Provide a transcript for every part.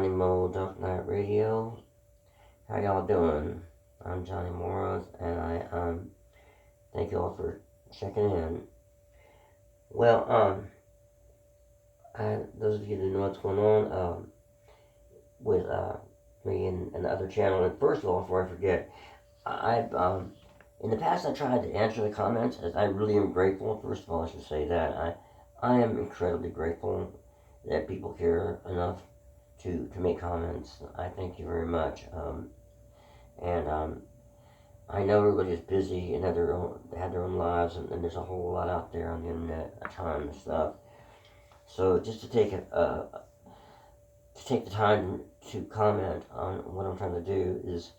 KjonnyMo Dunk Night Radio. How y'all doing? I'm Johnny Morris, and I thank you all for checking in. Well, those of you that know what's going on with me and the other channel. And first of all, before I forget, I've in the past I tried to answer the comments. As I really am grateful. First of all, I should say that I am incredibly grateful that people care enough to make comments. I thank you very much. And I know everybody's busy and have their own lives, and there's a whole lot out there on the internet, a ton of stuff. So just to take the time to comment on what I'm trying to do is,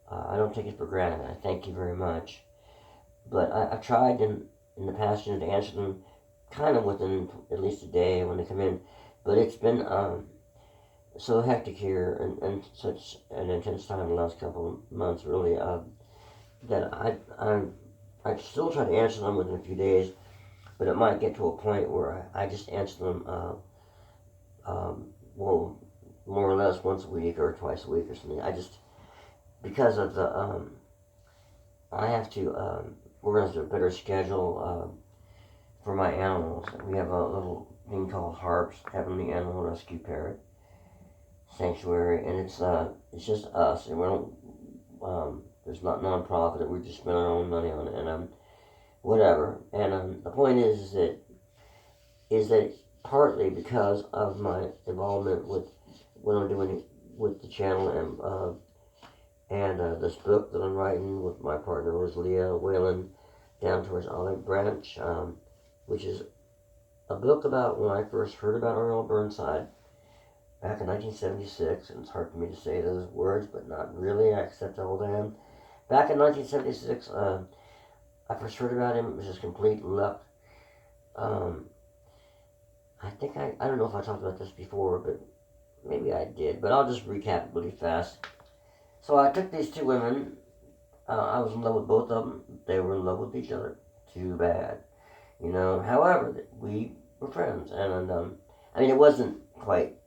I don't take it for granted. I thank you very much. But I've tried in the past to answer them kind of within at least a day when they come in. But it's been so hectic here and such an intense time in the last couple of months, really, that I still try to answer them within a few days, but it might get to a point where I just answer them, well, more or less once a week or twice a week or something. Because of the, I have to organize a better schedule for my animals. We have a little thing called Harp, Heavenly Animal Rescue Parrot Sanctuary, and it's just us, and we don't, there's not non-profit, we just spend our own money on it, and whatever. And the point is that partly because of my involvement with what I'm doing with the channel and this book that I'm writing with my partner Rosalia Whalen, Down Towards Olive Branch, which is a book about when I first heard about Earl Burnside back in 1976, and it's hard for me to say those words, but not really. I accept how old I am. Back in 1976, I first heard about him. It was just complete luck. I think I don't know if I talked about this before, but maybe I did, but I'll just recap it really fast. So I took these two women. I was in love with both of them. They were in love with each other. Too bad. However, we were friends. And, I mean, it wasn't quite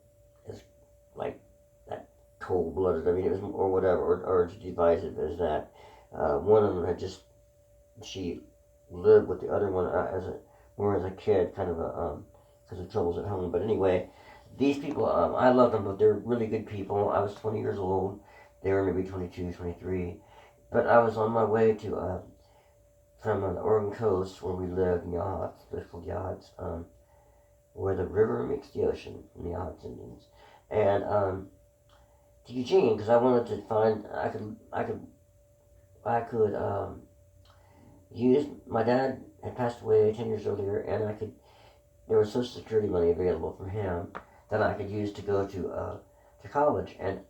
as, like, that cold-blooded. I mean, it was, or whatever, or as divisive as that. One of them had just, she lived with the other one more as a kid, kind of because of troubles at home. But anyway, these people, I love them, but they're really good people. I was 20 years old. They were maybe 22, 23. But I was on my way to, from the Oregon coast where we live, yachts, they're called yachts, where the river meets the ocean, in the yachts Indians. And, to Eugene, because I wanted to find, I could use, my dad had passed away 10 years earlier, and there was Social Security money available from him that I could use to go to college. And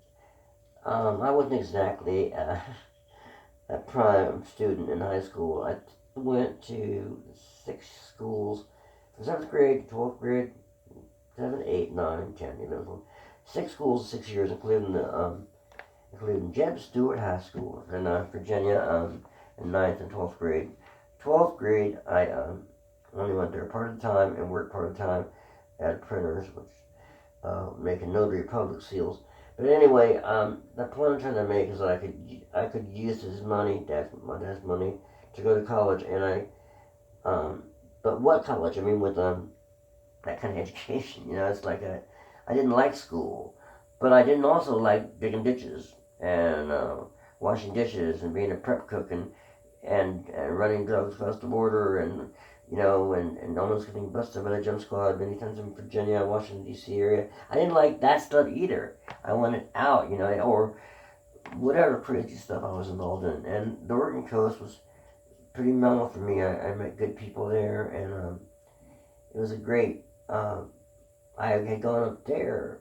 I wasn't exactly a prime student in high school. I went to 6 schools from 7th grade to 12th grade, 7, 8, 9, 10, 11, 6 schools, 6 years, including Jeb Stewart High School in Virginia, in 9th and 12th grade. 12th grade, I only went there part of the time and worked part of the time at printers, which making notary public seals. But anyway, the point I'm trying to make is that I could use his money, my dad's money, to go to college, and but what college? I mean, with that kind of education, it's like I didn't like school, but I didn't also like digging ditches and washing dishes and being a prep cook and running drugs across the border and almost getting busted by the jump squad many times in Virginia, Washington, D.C. area. I didn't like that stuff either. I wanted out, or whatever crazy stuff I was involved in. And the Oregon coast was pretty mellow for me. I met good people there, and it was a great, I had gone up there.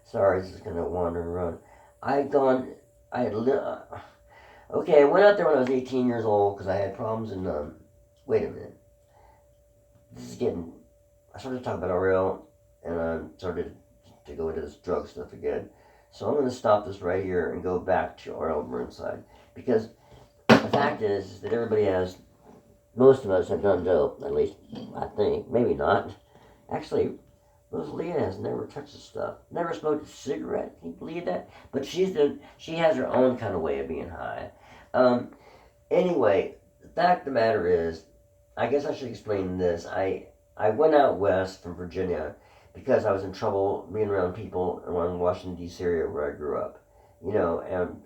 Sorry, this is going to wander and run. I went out there when I was 18 years old because I had problems in, wait a minute. I started to talk about RL, and I started to go into this drug stuff again. So I'm going to stop this right here and go back to RL Burnside. Because the fact is that most of us have done dope, at least I think. Maybe not. Actually, Rosalia has never touched the stuff. Never smoked a cigarette. Can you believe that? But she has her own kind of way of being high. Um, anyway, the fact of the matter is, I guess I should explain this. I went out west from Virginia because I was in trouble being around people around Washington D.C. area where I grew up. And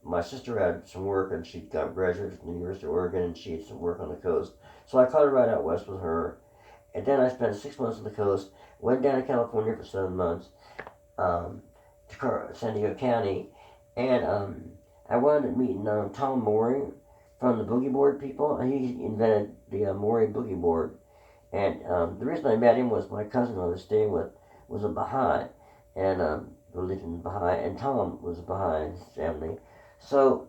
my sister had some work and she got graduated from the University of Oregon and she had some work on the coast. So I caught a ride out west with her. And then I spent 6 months on the coast, went down to California for 7 months, um, to San Diego County, and I wound up meeting Tom Morey from the Boogie Board people. He invented the Morey Boogie Board. And the reason I met him was my cousin I was staying with was a Baha'i, and religion Baha'i, and Tom was a Baha'i in his family. So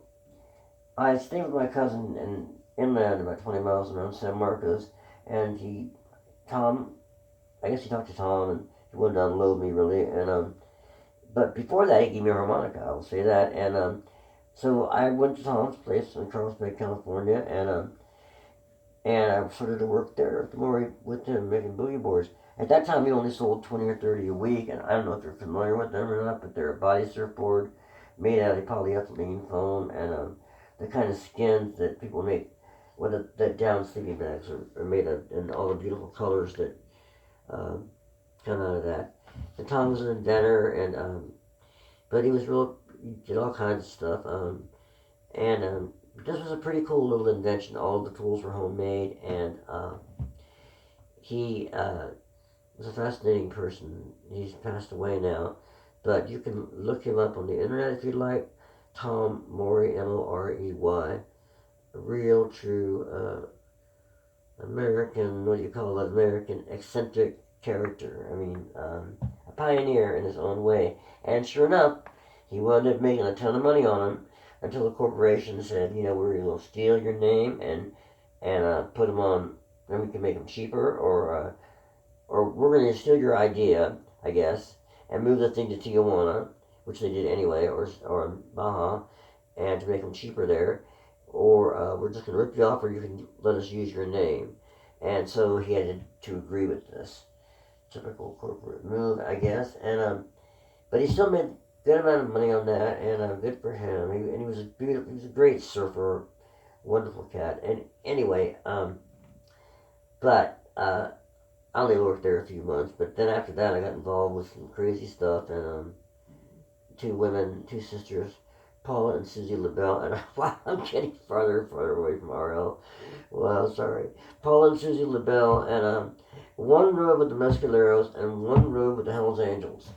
I stayed with my cousin in inland about 20 miles around San Marcos, and Tom, I guess he talked to Tom, and he wanted to unload me really, and but before that he gave me a harmonica, I will say that, and so I went to Tom's place in Carlos Bay, California, and I started to work there with him making boogie boards. At that time, he only sold 20 or 30 a week, and I don't know if you're familiar with them or not, but they're a body surfboard made out of polyethylene foam, and the kind of skins that people make with that down sleeping bags are made of, and all the beautiful colors that come out of that. And Tom was an inventor, and but he did all kinds of stuff, and this was a pretty cool little invention. All the tools were homemade, and he was a fascinating person. He's passed away now, but you can look him up on the internet if you'd like. Tom Morey, Morey, a real, true American, what do you call it, American eccentric character. I mean, a pioneer in his own way. And sure enough, he wound up making a ton of money on him until the corporation said, we're going to steal your name and put them on, then we can make them cheaper, or we're going to steal your idea, I guess, and move the thing to Tijuanna, which they did anyway, or Baja, and to make them cheaper there, or we're just going to rip you off, or you can let us use your name. And so he had to agree with this typical corporate move, I guess. And but he still made a good amount of money on that, and good for him. And he was he was a great surfer, wonderful cat. And anyway, but I only worked there a few months. But then after that, I got involved with some crazy stuff, and two sisters, Paula and Susie LaBelle, and wow, I'm getting farther and farther away from RL. Well, sorry. Paula and Susie LaBelle, and one rode with the Mescaleros, and one rode with the Hells Angels.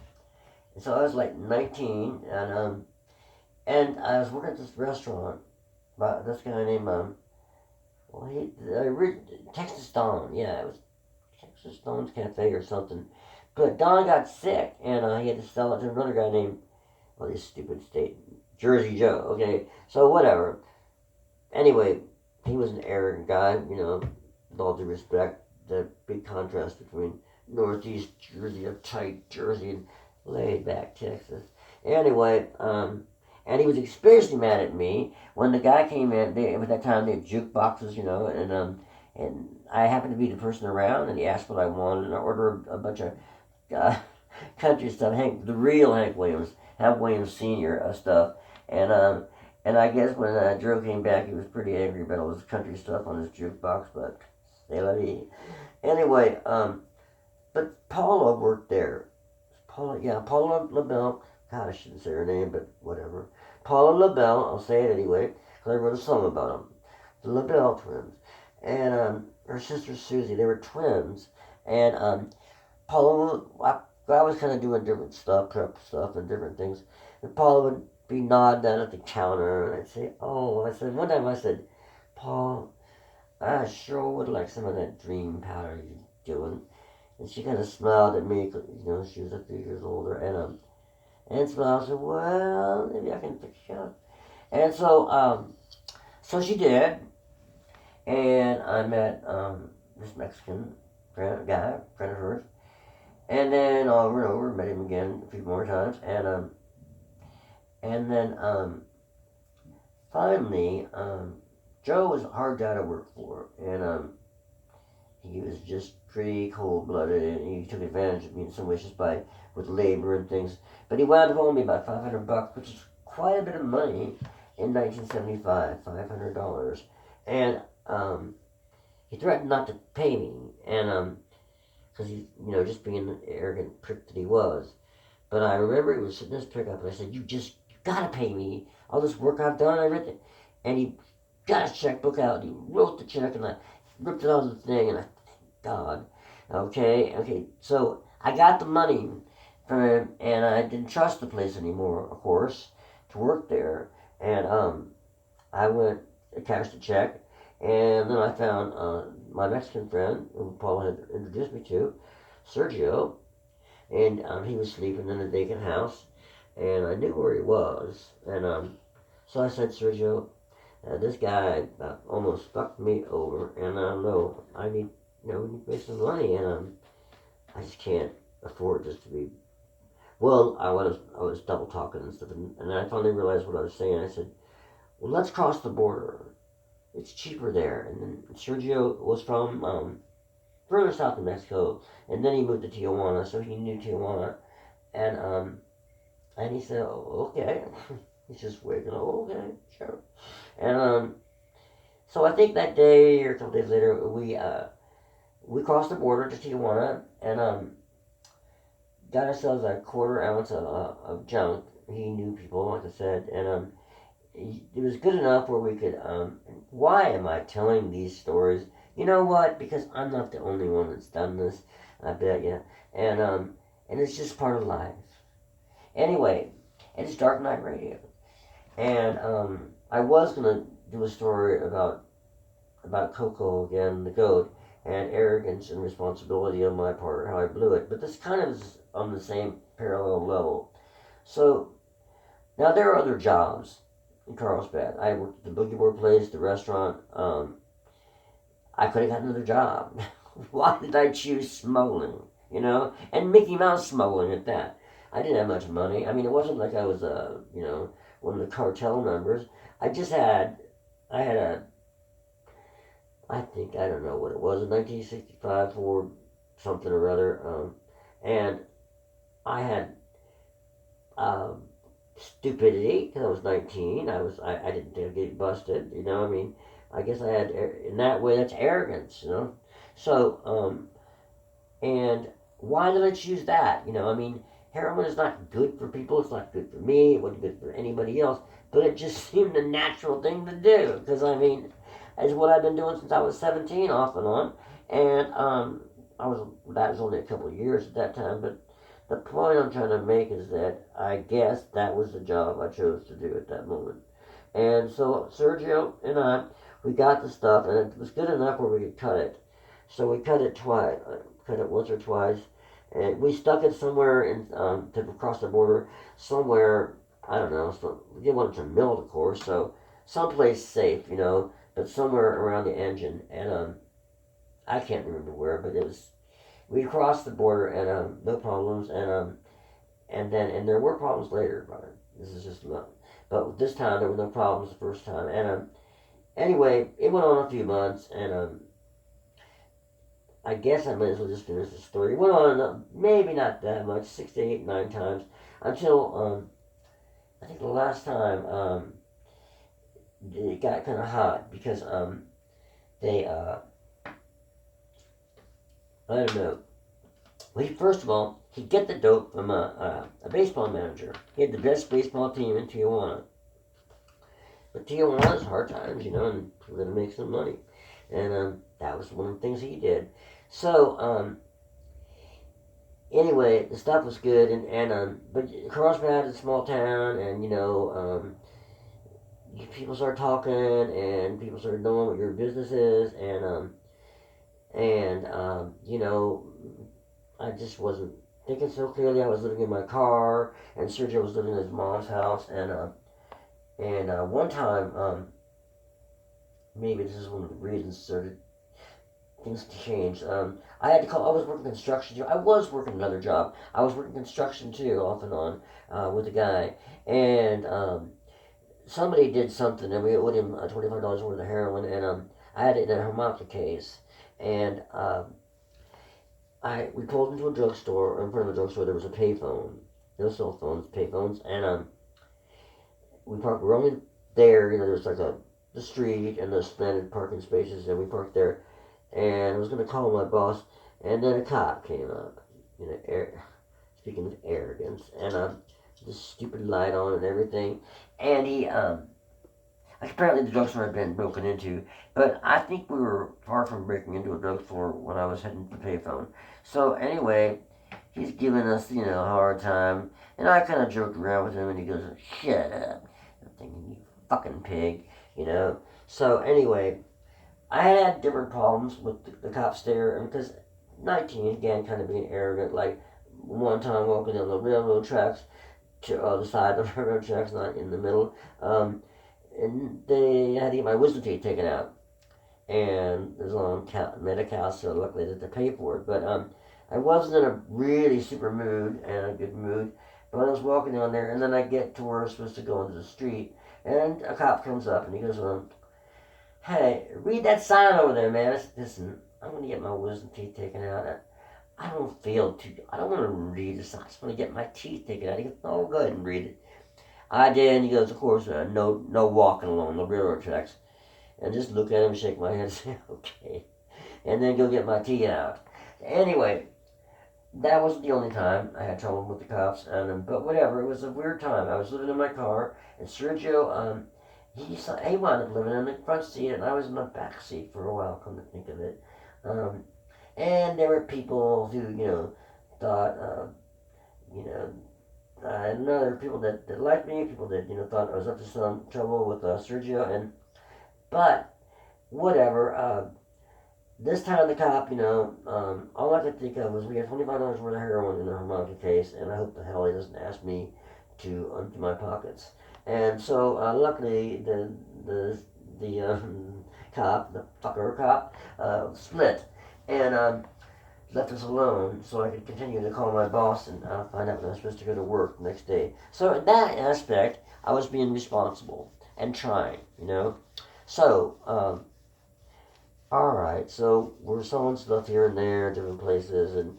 And so I was like 19, and I was working at this restaurant by this guy named, Texas Don, yeah, it was Texas Don's Cafe or something. But Don got sick, and he had to sell it to another guy named, this stupid state, Jersey Joe, okay? So whatever. Anyway, he was an arrogant guy, with all due respect. The big contrast between Northeast Jersey, uptight Jersey, and laid back Texas. Anyway, and he was especially mad at me when the guy came in. At that time they had jukeboxes, and I happened to be the person around, and he asked what I wanted, and I ordered a bunch of country stuff, the real Hank Williams Senior stuff, and I guess when Joe came back, he was pretty angry about all this country stuff on his jukebox, but c'est la vie. Anyway, but Paula worked there. Paula LaBelle. God, I shouldn't say her name, but whatever. Paula LaBelle, I'll say it anyway, because I wrote a song about them. The LaBelle twins. And her sister Susie, they were twins. And Paula, I was kind of doing different stuff, prep stuff and different things. And Paula would be nodding down at the counter, and I'd say, one time I said, Paul, I sure would like some of that dream powder you're doing. And she kind of smiled at me, because, she was a few years older, and smiled and said, well, maybe I can fix you up. And so she did, and I met this Mexican guy, friend of hers, and then over and over, met him again a few more times, and then finally, Joe was a hard guy to work for, and he was just pretty cold-blooded, and he took advantage of me in some ways just by with labor and things. But he wound up owing me about $500, which is quite a bit of money in 1975, $500, and he threatened not to pay me, and because he, just being the arrogant prick that he was. But I remember he was sitting in his pickup, and I said, you gotta pay me all this work I've done and everything. And he got his checkbook out, and he wrote the check, and I ripped it off the thing, and I, God, okay. So I got the money from him, and I didn't trust the place anymore, of course, to work there. And I went and cashed the check, and then I found my Mexican friend, who Paul had introduced me to, Sergio, and he was sleeping in the Deacon house, and I knew where he was, and so I said, Sergio, this guy almost fucked me over, and I don't know, I need, we need to make some money, and I just can't afford this to be. Well, I was double talking and stuff, and then I finally realized what I was saying. I said, well, let's cross the border. It's cheaper there. And then Sergio was from further south of Mexico, and then he moved to Tijuana, so he knew Tijuana, and he said, oh, okay. He's just waking up, okay, sure. And so I think that day or a couple days later, we crossed the border to Tijuana, and got ourselves a quarter ounce of junk. He knew people, like I said, and it was good enough where we could. Why am I telling these stories? You know what? Because I'm not the only one that's done this. I bet you. And it's just part of life. Anyway, it's Dark Night Radio, and I was gonna do a story about Coco again, the goat, and arrogance and responsibility on my part, how I blew it. But this kind of is on the same parallel level. So now there are other jobs in Carlsbad. I worked at the Boogie Board place, the restaurant. I could have got another job. Why did I choose smuggling? And Mickey Mouse smuggling at that. I didn't have much money. I mean, it wasn't like I was one of the cartel members. I had a, I think, I don't know what it was, a 1965 Ford something or other, and I had stupidity because I was 19. I didn't think I'd get busted. I mean, I guess I had in that way that's arrogance. So and why did I choose that? I mean, heroin is not good for people. It's not good for me. It wasn't good for anybody else. But it just seemed the natural thing to do because I mean, it's what I've been doing since I was 17, off and on, and that was only a couple of years at that time, but the point I'm trying to make is that I guess that was the job I chose to do at that moment. And so Sergio and I, we got the stuff, and it was good enough where we could cut it. So we cut it twice, cut it once or twice, and we stuck it somewhere in to cross the border, somewhere, I don't know, so we didn't want it to melt, of course, so someplace safe, but somewhere around the engine, and I can't remember where, but it was. We crossed the border and no problems, and there were problems later, but this is just not. But this time there were no problems the first time, and anyway, it went on a few months, and I guess I might as well just finish the story. It went on maybe not that much, 6 to 8, 9 times, until I think the last time it got kind of hot because they I don't know. Well, first of all, he'd get the dope from a baseball manager. He had the best baseball team in Tijuana. But Tijuana's hard times, and we're going to make some money. And that was one of the things he did. So, anyway, the stuff was good, but Carlsbad is a small town, and, people start talking, and people start knowing what your business is, and I just wasn't thinking so clearly. I was living in my car, and Sergio was living in his mom's house, and one time, maybe this is one of the reasons things changed. I had to call. I was working construction too. I was working another job. I was working construction too, off and on, with a guy, and somebody did something, and we owed him $25 worth of heroin, and I had it in a harmonica case. And we pulled into a drugstore. In front of the drugstore, there was a payphone. No cell phones, payphones, and we parked. We're only there. There's like the street and the slanted parking spaces, and we parked there. And I was gonna call my boss, and then a cop came up. Speaking of arrogance, and this stupid light on and everything, and he apparently the drugstore had been broken into, but I think we were far from breaking into a drugstore when I was heading to the payphone. So anyway, he's giving us, a hard time, and I kind of joked around with him, and he goes, "Shut up." I'm thinking, "You fucking pig," So anyway, I had different problems with the cops there, because 19, again, kind of being arrogant, like one time walking down the railroad tracks, to the side of the railroad tracks, not in the middle, and they had to get my wisdom teeth taken out. And it was on Medi-Cal, so luckily they had to pay for it. But I wasn't in a really super mood and a good mood. But I was walking down there, and then I get to where I'm supposed to go into the street, and a cop comes up, and he goes, "Hey, read that sign over there, man." I said, "Listen, I'm going to get my wisdom teeth taken out. I don't feel I don't want to read this. I just want to get my teeth taken out." He goes, "Oh, go ahead and read it." I did, and he goes, "Of course, no walking along the railroad tracks." And just look at him, shake my head, and say, "Okay." And then go get my teeth out. Anyway, that wasn't the only time I had trouble with the cops, but whatever, it was a weird time. I was living in my car, and Sergio, he wound up living in the front seat, and I was in the back seat for a while, come to think of it. And there were people who, thought, and other people that liked me, people that, thought I was up to some trouble with Sergio, but whatever. This time the cop, all I could think of was we had $25 worth of heroin in the harmonica case, and I hope the hell he doesn't ask me to empty my pockets. And so, luckily, the cop, the fucker cop, split and left us alone so I could continue to call my boss and find out when I was supposed to go to work the next day. So in that aspect, I was being responsible and trying. So, alright, so we're selling stuff here and there, different places, and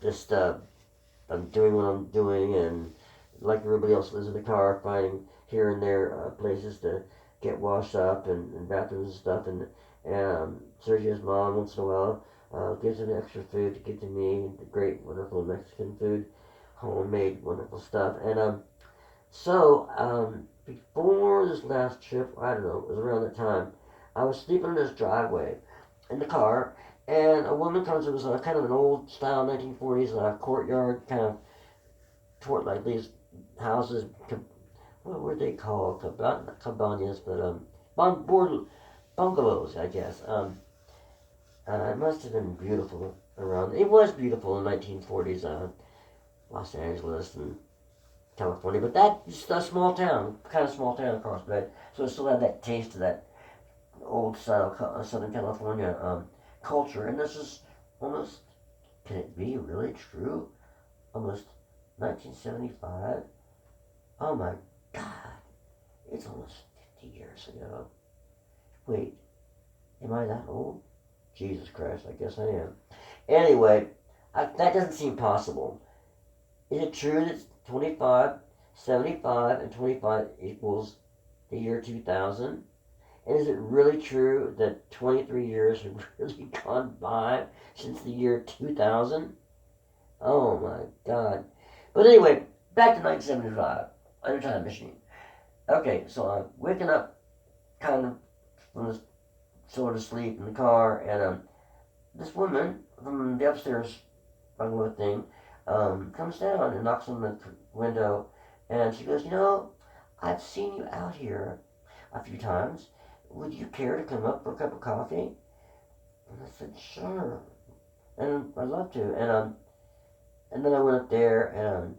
just, I'm doing what I'm doing, and like everybody else lives in the car, finding here and there places to get washed up and bathrooms and stuff, and Sergio's mom, once in a while, gives him extra food to give to me, the great, wonderful Mexican food, homemade, wonderful stuff, and, before this last trip, I don't know, it was around that time, I was sleeping in this driveway in the car, and a woman comes. It was kind of an old style 1940s courtyard, kind of toward like these houses. What were they called? Not cabanas, but bungalows, I guess. It must have been beautiful around. It was beautiful in 1940s Los Angeles and California, but that's a small town, kind of small town across the way, so it still had that taste of that old style Southern California culture. And this is almost, can it be really true? Almost 1975? Oh my God, it's almost 50 years ago. Wait, am I that old? Jesus Christ, I guess I am. Anyway, that doesn't seem possible. Is it true that 25, 75, and 25 equals the year 2000? And is it really true that 23 years have really gone by since the year 2000? Oh my God. But anyway, back to 1975, on a time machine. Okay, so I'm waking up kind of from this sort of sleep in the car, and this woman from the upstairs bungalow thing comes down and knocks on the window, and she goes, "I've seen you out here a few times. Would you care to come up for a cup of coffee?" And I said, "Sure." And I'd love to. And then I went up there,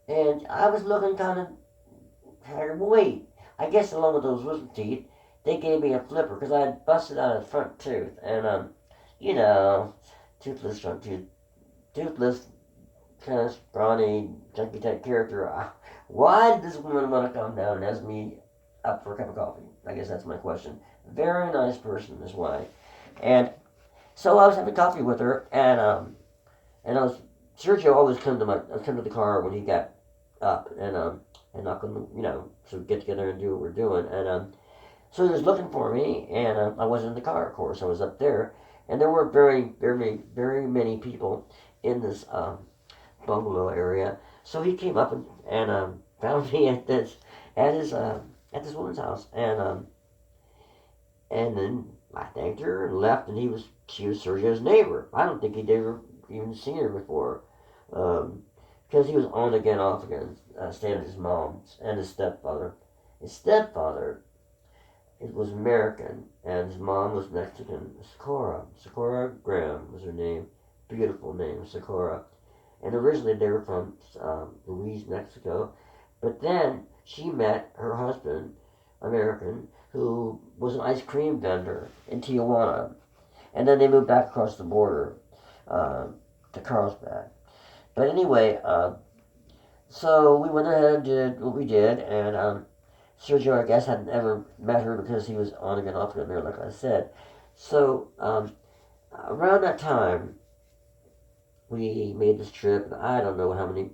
and I was looking kind of tired. Wait, I guess along with those wisdom teeth, they gave me a flipper because I had busted out a front tooth. And, toothless front tooth. Toothless, kind of scrawny, junky type character. Why did this woman want to come down and ask me up for a cup of coffee? I guess that's my question. Very nice person is why. And So I was having coffee with her, and I was Sergio always come to the car when he got up, and knock on the, so we get together and do what we're doing, so he was looking for me, and I wasn't in the car, of course. I was up there, and there were very many people in this bungalow area. So he came up and found me at his at this woman's house, and then I thanked her and left, and she was Sergio's neighbor. I don't think he'd ever even seen her before, because he was on again, off again, staying with his mom and his stepfather. His stepfather, it was American, and his mom was Mexican. Socorro Graham was her name. Beautiful name, Socorro. And originally they were from Louise, Mexico. But then she met her husband, American, who was an ice cream vendor in Tijuana. And then they moved back across the border to Carlsbad. But anyway, so we went ahead and did what we did, and Sergio, I guess, hadn't ever met her because he was on again, off again there, like I said. So around that time, we made this trip, and I don't know how many.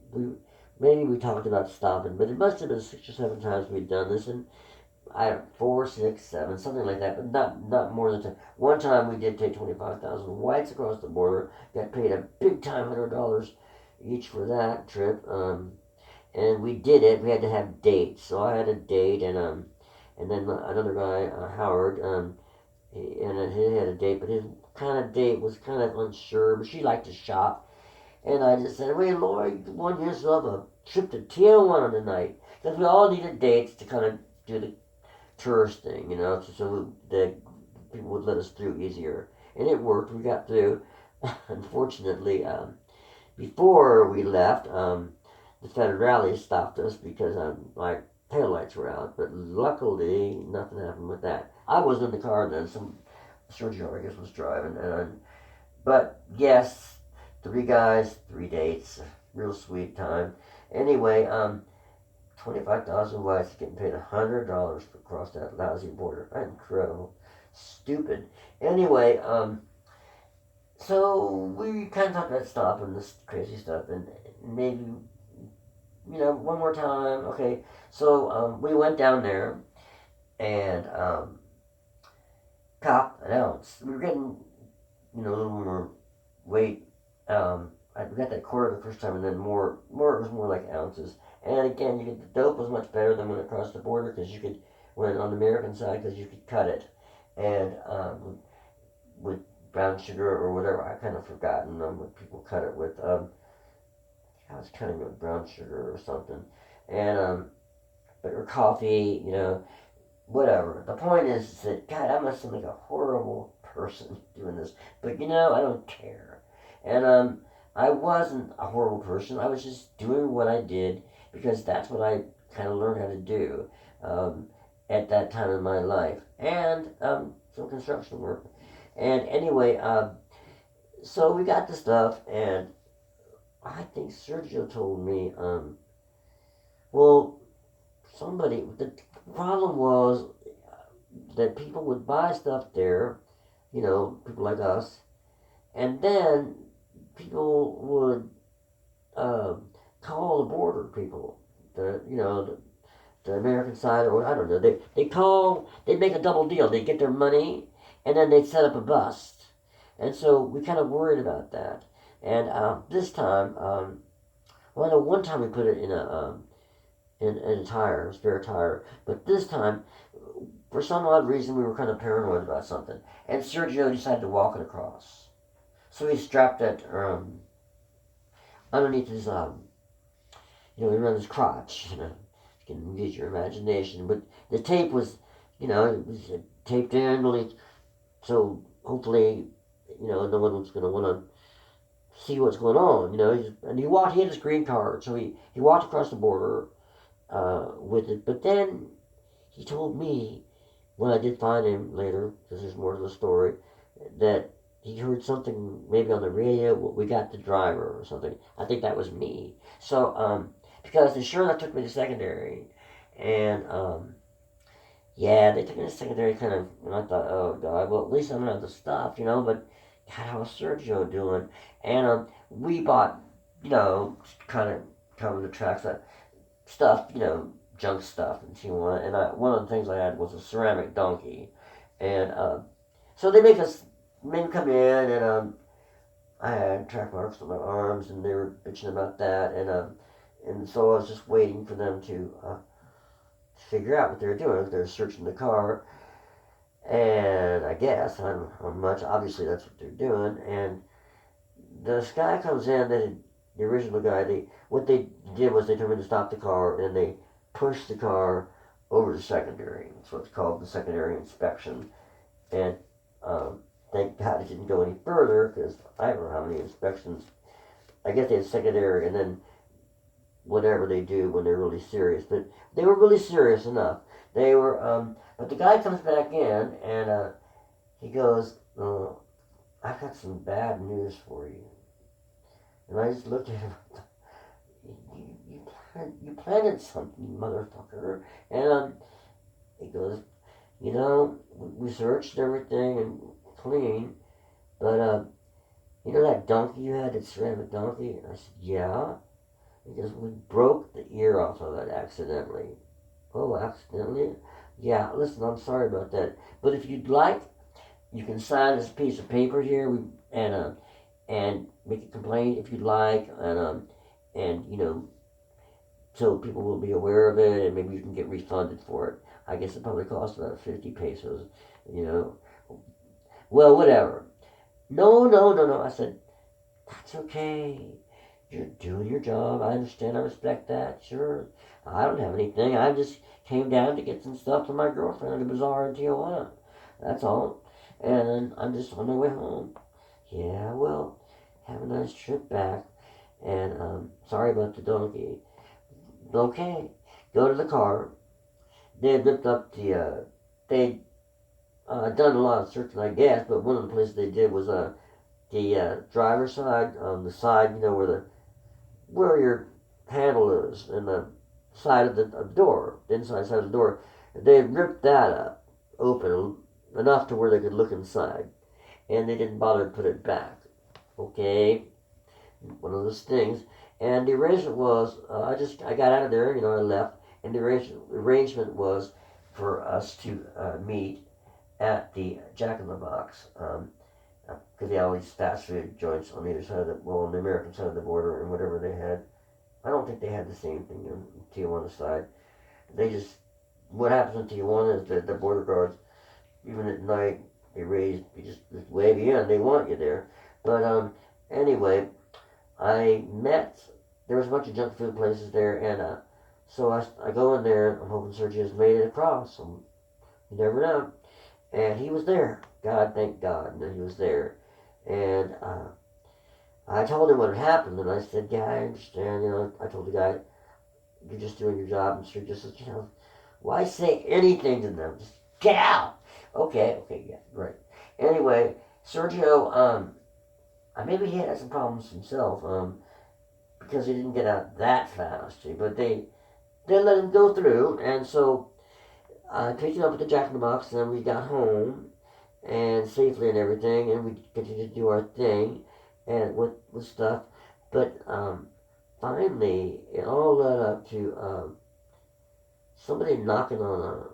Maybe we talked about stopping, but it must have been 6 or 7 times we'd done this, and 4, 6, 7, something like that, but not more than 10. One time we did take 25,000 whites across the border. Got paid a big time $100 each for that trip. And we did it. We had to have dates, so I had a date, and then another guy, Howard, he had a date, but his kind of date was kind of unsure. But she liked to shop, and I just said, "Wait, Lori, you want yourself a trip to Tijuana tonight?" Because we all needed dates to kind of do the tourist thing, so the people would let us through easier, and it worked. We got through. Unfortunately, before we left, the federales stopped us because my taillights were out, but luckily nothing happened with that. I was in the car then. Sergio, I guess, was driving, but yes, 3 guys, 3 dates, real sweet time. Anyway, 25,000 whites getting paid $100 to cross that lousy border. Incredible, stupid. Anyway, so we kind of talked about stopping this crazy stuff, and maybe one more time. Okay, so we went down there, and cop an ounce. We were getting, a little more weight. We got that quarter the first time, and then more. It was more like ounces. And again, the dope was much better than when it crossed the border because you could, when on the American side, because you could cut it, and with brown sugar or whatever. I kind of forgotten what people cut it with. I was cutting it with brown sugar or something, and or coffee, whatever. The point is that, God, I must seem like a horrible person doing this, but I don't care. And I wasn't a horrible person. I was just doing what I did because that's what I kind of learned how to do at that time in my life, and some construction work. And anyway, so we got the stuff, and I think Sergio told me, well, the problem was that people would buy stuff there, people like us, and then people would call the border people, the American side, or I don't know, they'd make a double deal. They'd get their money, and then they'd set up a bust. And so we kind of worried about that. And this time, I know one time we put it in a tire, a spare tire, but this time, for some odd reason, we were kind of paranoid about something. And Sergio decided to walk it across. So he strapped it underneath his, around his crotch, You can use your imagination. But the tape was, it was taped in, so hopefully, no one was going to want to see what's going on, and he had his green card, so he walked across the border with it, but then he told me, when I did find him later, because there's more to the story, that he heard something maybe on the radio, we got the driver or something. I think that was me. So, because the insurance took me to secondary, and yeah, they took me to secondary kind of, and I thought, oh God, well at least I'm gonna have the stuff, but how was Sergio doing? And we bought, you know, kind of cover the tracks, that stuff, you know, junk stuff in Tijuana. And one of the things I had was a ceramic donkey. And so they make us, men come in, and I had track marks on my arms, and they were bitching about that. And so I was just waiting for them to figure out what they were doing. They were searching the car, and I guess, I don't know how much, obviously that's what they're doing. And this guy comes in, the original guy, what they did was they told me to stop the car, and they pushed the car over the secondary. That's what's called the secondary inspection. And thank God it didn't go any further, because I don't know how many inspections. I guess they had secondary and then whatever they do when they're really serious. But they were really serious enough. They were, but the guy comes back in, and he goes, I've got some bad news for you. And I just looked at him. You planted something, motherfucker. And he goes, you know, we searched everything and clean, but you know that donkey you had, that ceramic donkey? And I said, yeah. He goes, we broke the ear off of it accidentally. Oh, accidentally? Yeah, listen, I'm sorry about that. But if you'd like, you can sign this piece of paper here, and make a complaint if you'd like, and you know, so people will be aware of it, and maybe you can get refunded for it. I guess it probably cost about 50 pesos, you know. Well, whatever. No. I said, that's okay. You're doing your job. I understand. I respect that. Sure. I don't have anything. I just came down to get some stuff for my girlfriend at a bazaar in Tijuana. That's all. And I'm just on my way home. Yeah, well, have a nice trip back. And sorry about the donkey. Okay. Go to the car. They had ripped up they'd done a lot of searching, I guess, but one of the places they did was the driver's side, on the side, you know, where your handle is, and the side of the door, the inside side of the door. They had ripped that up, open, enough to where they could look inside, and they didn't bother to put it back. Okay, one of those things. And the arrangement was, I got out of there, you know, I left, and the arrangement was for us to meet at the Jack in the Box, because they always fast food joints on either side of on the American side of the border, and whatever they had. I don't think they had the same thing on Tijuana side. They just, what happens in Tijuana is that the border guards, even at night, you just wave you in, they want you there. But anyway, there was a bunch of junk food places there, and so I go in there, I'm hoping Sergio's made it across, you never know. And he was there. God, thank God that he was there. And I told him what had happened, and I said, yeah, I understand, you know, I told the guy, you're just doing your job, and Sergio said, you know, why say anything to them? Just get out! Okay, yeah, right. Anyway, Sergio, maybe he had some problems himself, because he didn't get out that fast, but they let him go through, and so I picked him up at the Jack in the Box, and then we got home, and safely and everything, and we continued to do our thing, and with stuff, but finally, it all led up to somebody knocking on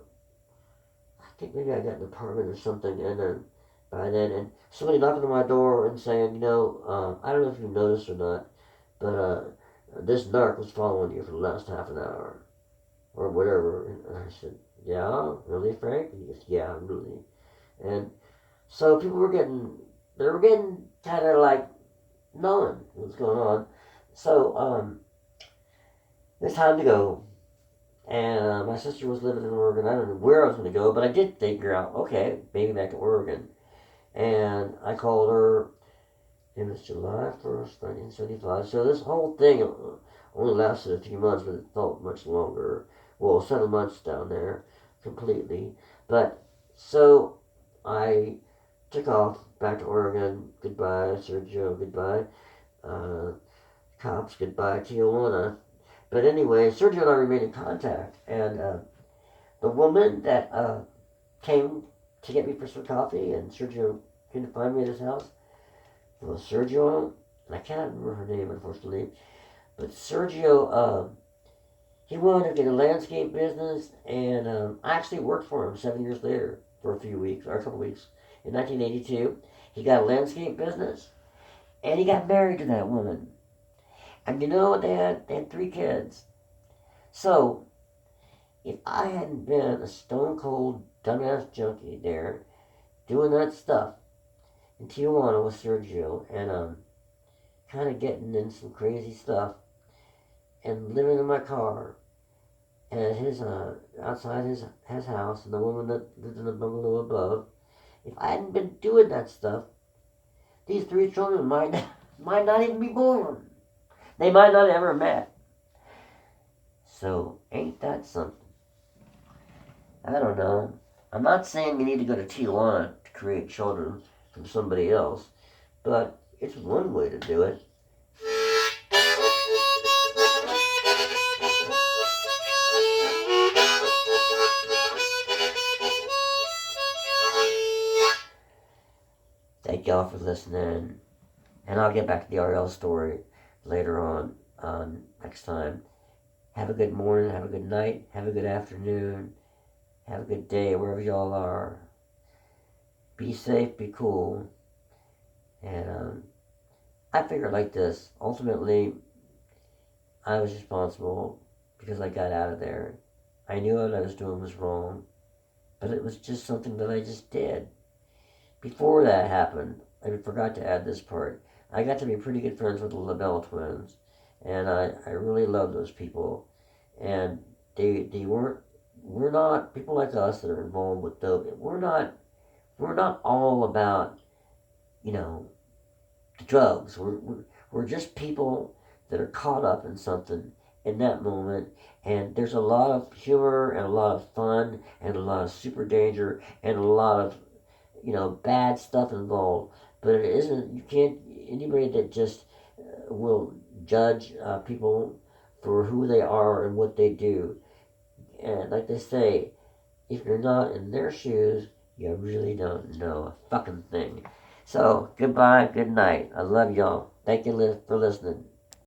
I think maybe I got an apartment or something, and then by then, and somebody knocking on my door and saying, you know, I don't know if you noticed or not, but this narc was following you for the last half an hour, or whatever. And I said, yeah, really, Frank? And he goes, yeah, really. And so people were getting kind of like knowing what was going on. So it's time to go. And my sister was living in Oregon. I don't know where I was going to go, but I did figure out, okay, maybe back to Oregon. And I called her. It was July 1st, 1975. So this whole thing only lasted a few months, but it felt much longer. Well, 7 months down there, completely. But, so, I took off back to Oregon. Goodbye, Sergio, goodbye. Cops, goodbye, Tijuana. But anyway, Sergio and I remained in contact. And the woman that came to get me for some coffee, and Sergio came to find me at his house, Well, Sergio, and I cannot remember her name, unfortunately, but Sergio, he wanted to get a landscape business, and I actually worked for him 7 years later for a few weeks, or a couple weeks. In 1982, he got a landscape business, and he got married to that woman. And they had 3 kids. So, if I hadn't been a stone cold dumbass junkie there, doing that stuff in Tijuana with Sergio, and kind of getting in some crazy stuff, and living in my car, and his outside his house, and the woman that lived in the bungalow above. If I hadn't been doing that stuff, these 3 children might not even be born. They might not have ever met. So ain't that something? I don't know. I'm not saying you need to go to Tijuana to create children from somebody else, but it's one way to do it. Thank y'all for listening, and I'll get back to the RL story later on next time. Have a good morning, have a good night, have a good afternoon, have a good day wherever y'all are. Be safe, be cool, and I figure like this. Ultimately, I was responsible because I got out of there. I knew what I was doing was wrong, but it was just something that I just did. Before that happened, I forgot to add this part. I got to be pretty good friends with the LaBelle twins, and I really love those people. And we're not people like us that are involved with dope. We're not all about, the drugs. We're just people that are caught up in something in that moment, and there's a lot of humor and a lot of fun and a lot of super danger and a lot of bad stuff involved, but it isn't. You can't. Anybody that just will judge people for who they are and what they do, and like they say, if you're not in their shoes, you really don't know a fucking thing. So goodbye, good night. I love y'all. Thank you for listening.